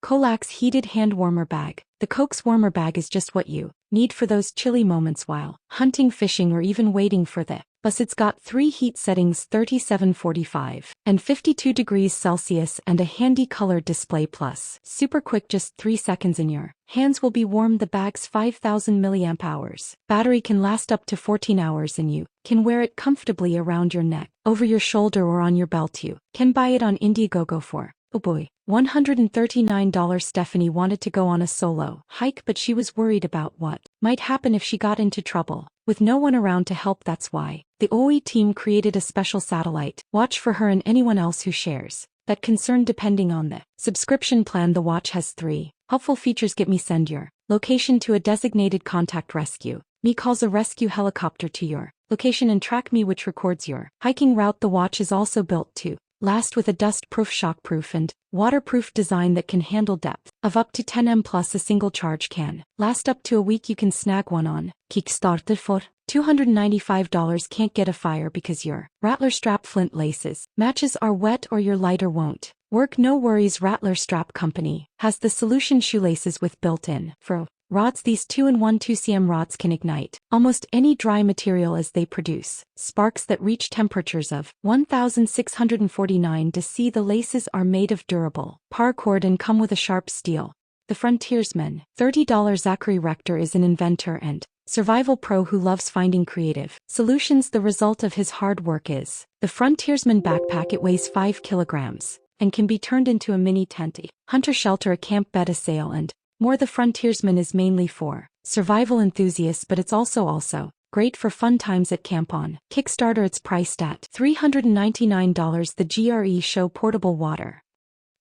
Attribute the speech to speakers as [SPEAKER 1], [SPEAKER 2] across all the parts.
[SPEAKER 1] Colax Heated Hand Warmer Bag. The Coke's warmer bag is just what you need for those chilly moments while hunting, fishing, or even waiting for the bus. It's got 3 heat settings, 37, 45, and 52 degrees Celsius, and a handy colored display plus. Super quick, just 3 seconds in your hands will be warm. The bag's 5000 milliamp hours battery can last up to 14 hours, and you can wear it comfortably around your neck, over your shoulder, or on your belt. You can buy it on Indiegogo for, oh boy, $139. Stephanie wanted to go on a solo hike, but she was worried about what might happen if she got into trouble. With no one around to help, that's why the OE team created a special satellite watch for her and anyone else who shares that concern. Depending on the subscription plan, the watch has 3 helpful features. Get me send your location to a designated contact. Rescue me calls a rescue helicopter to your location, and Track Me, which records your hiking route. The watch is also built to last with a dust-proof, shock-proof, and waterproof design that can handle depth of up to 10 m. Plus, a single charge can last up to a week. You can snag one on Kickstarter for $295. Can't get a fire because your Rattler strap flint laces matches are wet or your lighter won't work? No worries, Rattler Strap Company has the solution. Shoelaces with built-in fro rods. These 2-in-1 2cm rods can ignite almost any dry material as they produce sparks that reach temperatures of 1649 degrees. The laces are made of durable paracord and come with a sharp steel. The Frontiersman, $30. Zachary Rector is an inventor and survival pro who loves finding creative solutions. The result of his hard work is the Frontiersman backpack. It weighs 5 kilograms and can be turned into a mini tent, a hunter shelter, a camp bed, a sail, and more. The Frontiersman is mainly for survival enthusiasts, but it's also great for fun times at camp. On Kickstarter, it's priced at $399. The GRE Show Portable Water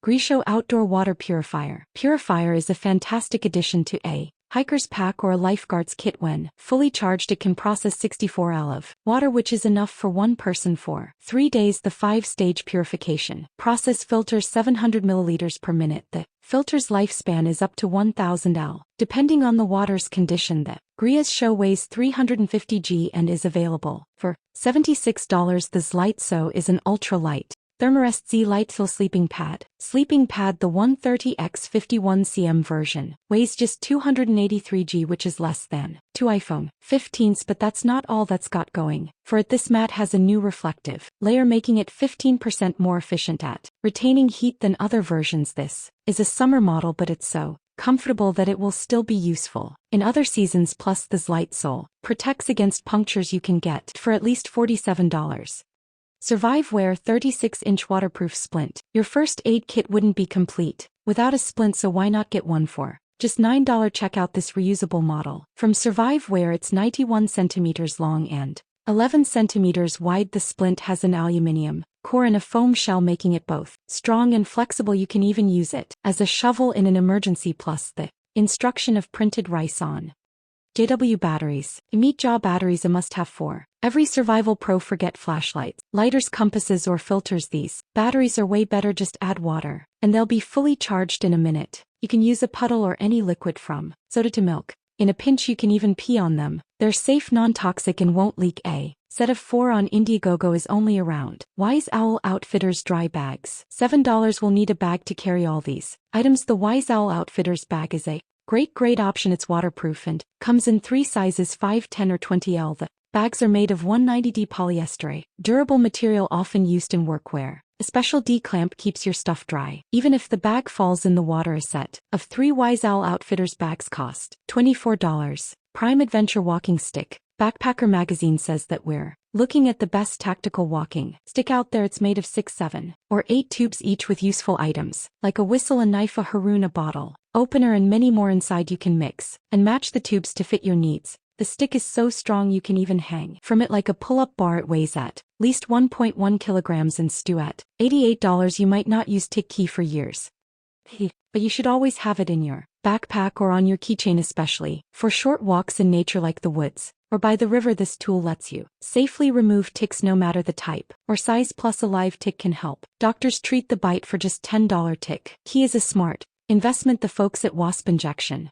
[SPEAKER 1] Grisho Outdoor Water Purifier. Purifier is a fantastic addition to a hiker's pack or a lifeguard's kit. When fully charged, it can process 64 L of water, which is enough for one person for 3 days. The 5-stage purification process filters 700 milliliters per minute. The filter's lifespan is up to 1000 L, depending on the water's condition. The Gria's Show weighs 350 g and is available for $76. The Zlightso is an ultra-light Thermarest Z Lightfill Sleeping Pad. Sleeping Pad. The 130x51cm version weighs just 283 g, which is less than 2 iPhone 15s, but that's not all that's got going for it. This mat has a new reflective layer, making it 15% more efficient at retaining heat than other versions. This is a summer model, but it's so comfortable that it will still be useful in other seasons. Plus, the Zlight sole protects against punctures. You can get for at least $47. Survivewear 36-inch waterproof splint. Your first aid kit wouldn't be complete without a splint, so why not get one for just $9? Check out this reusable model from Survivewear. It's 91 centimeters long and 11 centimeters wide. The splint has an aluminum core and a foam shell, making it both strong and flexible. You can even use it as a shovel in an emergency. Plus, the instruction of printed rice on JW batteries. Meet Jaw batteries, a must-have for every survival pro. Forget flashlights, lighters, compasses, or filters. These batteries are way better. Just add water and they'll be fully charged in a minute. You can use a puddle or any liquid from soda to milk. In a pinch, you can even pee on them. They're safe, non-toxic, and won't leak. A set of 4 on Indiegogo is only around. Wise Owl Outfitters dry bags. $7. Will need a bag to carry all these items. The Wise Owl Outfitters bag is a great option. It's waterproof and comes in 3 sizes, 5, 10, or 20 L. The bags are made of 190D polyester, a durable material often used in workwear. A special D-clamp keeps your stuff dry even if the bag falls in the water. A set of 3 Wise Owl Outfitters bags cost $24. Prime Adventure Walking Stick. Backpacker Magazine says that we're looking at the best tactical walking stick out there. It's made of 6, 7, or 8 tubes, each with useful items like a whistle, a knife, a Harun, a bottle opener, and many more inside. You can mix and match the tubes to fit your needs. The stick is so strong you can even hang from it like a pull-up bar. It weighs at least 1.1 kilograms and stew at $88. You might not use Tick Key for years, but you should always have it in your backpack or on your keychain, especially for short walks in nature like the woods or by the river. This tool lets you safely remove ticks no matter the type or size. Plus, a live tick can help doctors treat the bite for just $10. Tick Key is a smart investment. The folks at Wasp Injection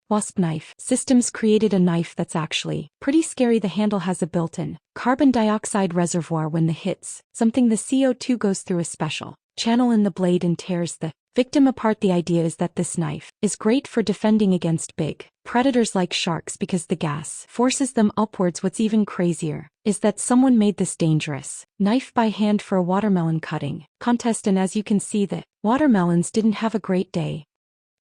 [SPEAKER 1] Wasp Knife Systems created a knife that's actually pretty scary. The handle has a built-in carbon dioxide reservoir. When the hits something, the CO2 goes through a special channel in the blade and tears the Victim apart, the idea is that this knife is great for defending against big predators like sharks because the gas forces them upwards. What's even crazier is that someone made this dangerous knife by hand for a watermelon cutting contest, and as you can see, the watermelons didn't have a great day.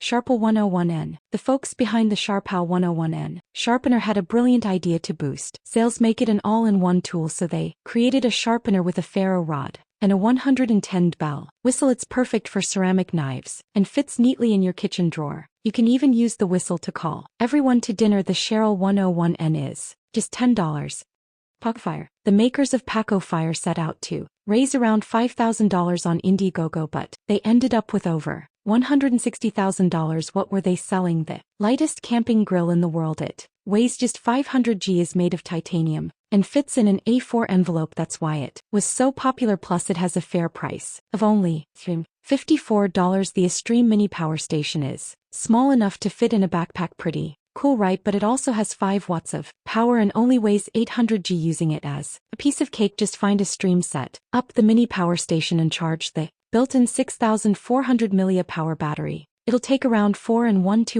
[SPEAKER 1] Sharpel 101N. The folks behind the Sharpel 101N sharpener had a brilliant idea to boost sales, make it an all-in-one tool, so they created a sharpener with a ferro rod and a 110 bell whistle. It's perfect for ceramic knives and fits neatly in your kitchen drawer. You can even use the whistle to call everyone to dinner. The Cheryl 101N is just $10. Packfire. The makers of Paco Fire set out to raise around $5,000 on Indiegogo, but they ended up with over $160,000. What were they selling? The lightest camping grill in the world. It weighs just 500 g, is made of titanium, and fits in an A4 envelope. That's why it was so popular. Plus it has a fair price of only $54. The Extreme Mini Power Station is small enough to fit in a backpack. Pretty cool, right? But it also has 5 watts of power and only weighs 800 g. Using it as a piece of cake. Just find a stream, set up the mini power station, and charge the built-in 6,400 mAh power battery. It'll take around 4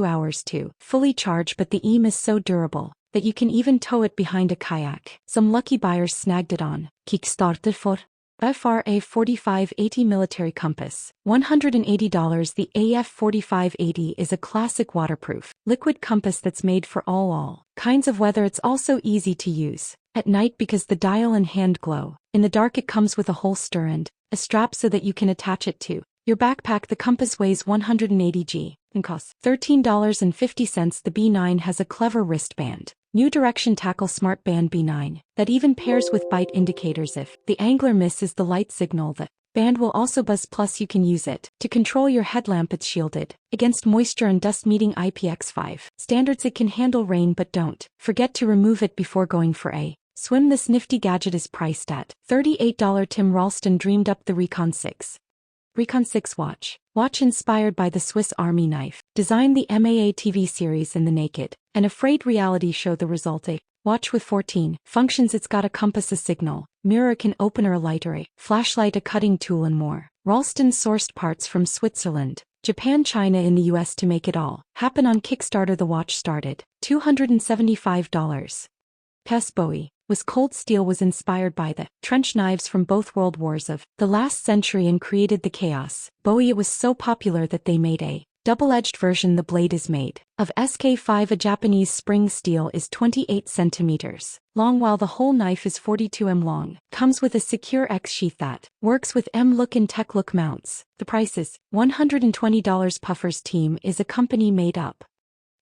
[SPEAKER 1] hours to fully charge, but the EM is so durable that you can even tow it behind a kayak. Some lucky buyers snagged it on Kickstarter for FRA 4580 military compass, $180. The AF 4580 is a classic waterproof liquid compass that's made for all kinds of weather. It's also easy to use at night because the dial and hand glow in the dark. It comes with a holster and a strap so that you can attach it to your backpack. The compass weighs 180 g and costs $13.50. The B9 has a clever wristband New Direction Tackle Smart Band B9 that even pairs with bite indicators. If the angler misses the light signal, the band will also buzz. Plus you can use it to control your headlamp. It's shielded against moisture and dust, meeting IPX5 standards. It can handle rain, but don't forget to remove it before going for a swim. This nifty gadget is priced at $38. Tim Ralston dreamed up the Recon 6 watch inspired by the Swiss Army knife, designed the MAA TV series and the Naked and Afraid reality show. The result, a watch with 14 functions. It's got a compass, a signal mirror, can opener, a lighter, a flashlight, a cutting tool, and more. Ralston sourced parts from Switzerland, Japan, China, and the US to make it all happen. On Kickstarter, the watch started $275. P.S. Bowie was cold steel, was inspired by the trench knives from both world wars of the last century and created the chaos Bowie. It was so popular that they made a double-edged version. The blade is made of SK5. A Japanese spring steel is 28 centimeters long, while the whole knife is 42 m long. Comes with a secure X sheath that works with M-Look and Tech-Look mounts. The price is $120. Puffers Team is a company made up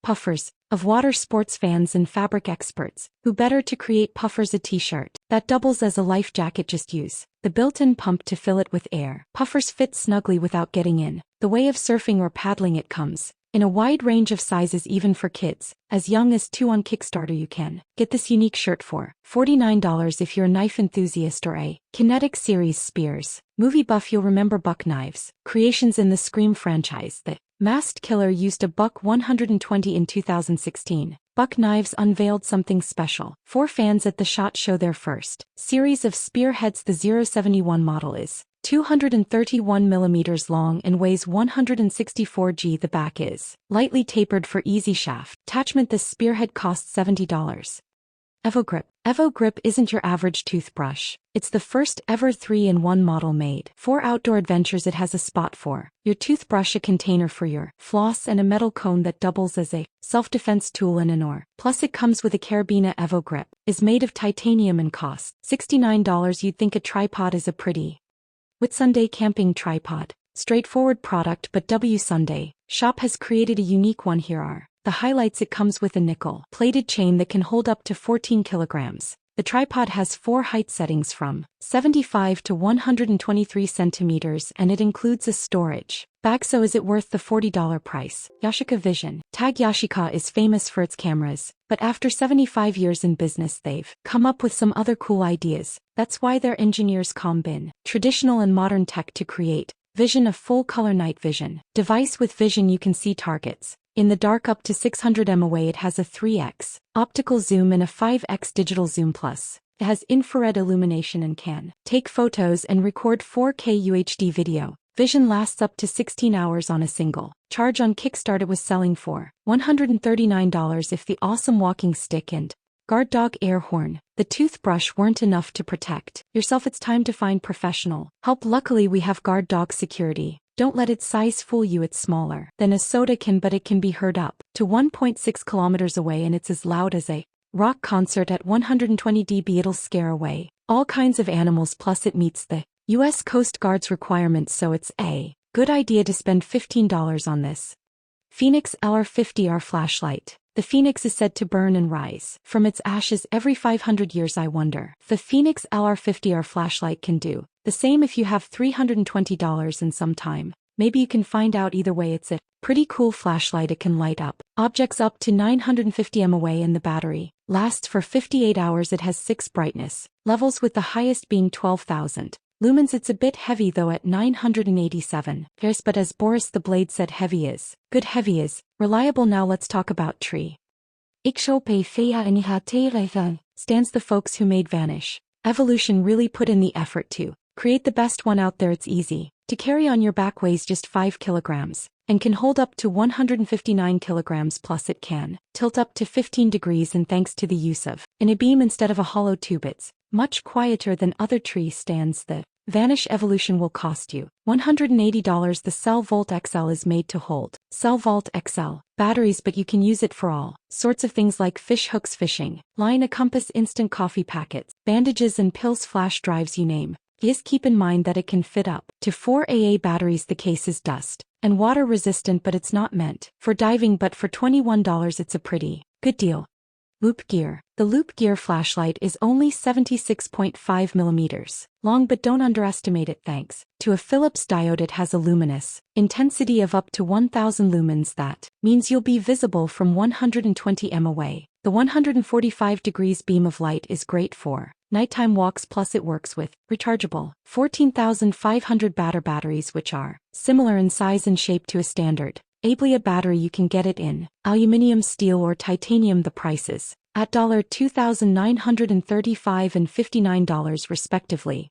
[SPEAKER 1] puffers of water sports fans and fabric experts. Who better to create puffers, a t-shirt that doubles as a life jacket? Just use the built-in pump to fill it with air. Puffers fit snugly without getting in the way of surfing or paddling. It comes in a wide range of sizes, even for kids as young as 2. On Kickstarter you can get this unique shirt for $49. If you're a knife enthusiast or a Kinetic Series Spears movie buff, you'll remember Buck Knives creations in the Scream franchise. The Masked Killer used a Buck 120 in 2016. Buck Knives unveiled something special for fans at the SHOT Show. Their first series of spearheads. The 071 model is 231 millimeters long and weighs 164 g. The back is lightly tapered for easy shaft attachment. This spearhead costs $70. EvoGrip. EvoGrip isn't your average toothbrush. It's the first ever 3-in-1 model made for outdoor adventures. It has a spot for your toothbrush, a container for your floss, and a metal cone that doubles as a self-defense tool and an oar. Plus it comes with a carabiner. EvoGrip is made of titanium and costs $69. You'd think a tripod is a pretty Whitsunday camping tripod. Straightforward product, but Sunday Shop has created a unique one. Here are the highlights. It comes with a nickel-plated chain that can hold up to 14 kilograms. The tripod has 4 height settings from 75 to 123 centimeters, and it includes a storage bag. So is it worth the $40 price? Yashica Vision. Tag Yashica is famous for its cameras, but after 75 years in business they've come up with some other cool ideas. That's why their engineers combine traditional and modern tech to create Vision, a full-color night vision device. With Vision you can see targets in the dark up to 600 m away. It has a 3x optical zoom and a 5x digital zoom. Plus it has infrared illumination and can take photos and record 4K UHD video. Vision lasts up to 16 hours on a single charge. On Kickstart it was selling for $139. If the awesome walking stick and guard dog air horn, the toothbrush weren't enough to protect yourself, it's time to find professional help. Luckily we have guard dog security. Don't let its size fool you. It's smaller than a soda can, but it can be heard up to 1.6 kilometers away, and it's as loud as a rock concert at 120 dB. It'll scare away all kinds of animals, plus it meets the US Coast Guard's requirements, so it's a good idea to spend $15 on this Phoenix LR50R flashlight. The Phoenix is said to burn and rise from its ashes every 500 years. I wonder if the Phoenix LR50R flashlight can do the same if you have $320 and some time. Maybe you can find out. Either way, it's a pretty cool flashlight. It can light up objects up to 950 m away, and the battery lasts for 58 hours. It has 6 brightness levels, with the highest being 12,000 lumens. It's a bit heavy though at 987 Vs, but as Boris the Blade said, heavy is good. Heavy is reliable. Now let's talk about tree. Stands the folks who made Vanish Evolution really put in the effort to create the best one out there. It's easy to carry on your back, weighs just 5 kilograms, and can hold up to 159 kilograms, plus it can tilt up to 15 degrees, and thanks to the use of a beam instead of a hollow tube, it's much quieter than other tree stands. The Vanish Evolution will cost you $180. The Cell Vault XL is made to hold Cell Vault XL batteries, but you can use it for all sorts of things like fish hooks, fishing line, a compass, instant coffee packets, bandages and pills, flash drives, you name. Just keep in mind that it can fit up to 4 AA batteries. The case is dust and water resistant, but it's not meant for diving, but for $21 it's a pretty good deal. Loop Gear. The Loop Gear flashlight is only 76.5 millimeters long, but don't underestimate it. Thanks to a Philips diode, it has a luminous intensity of up to 1000 lumens. That means you'll be visible from 120 m away. The 145 degrees beam of light is great for nighttime walks, plus it works with rechargeable 14,500 batteries, which are similar in size and shape to a standard Ablia battery. You can get it in aluminum, steel, or titanium. The prices at $2,935 and $59 respectively.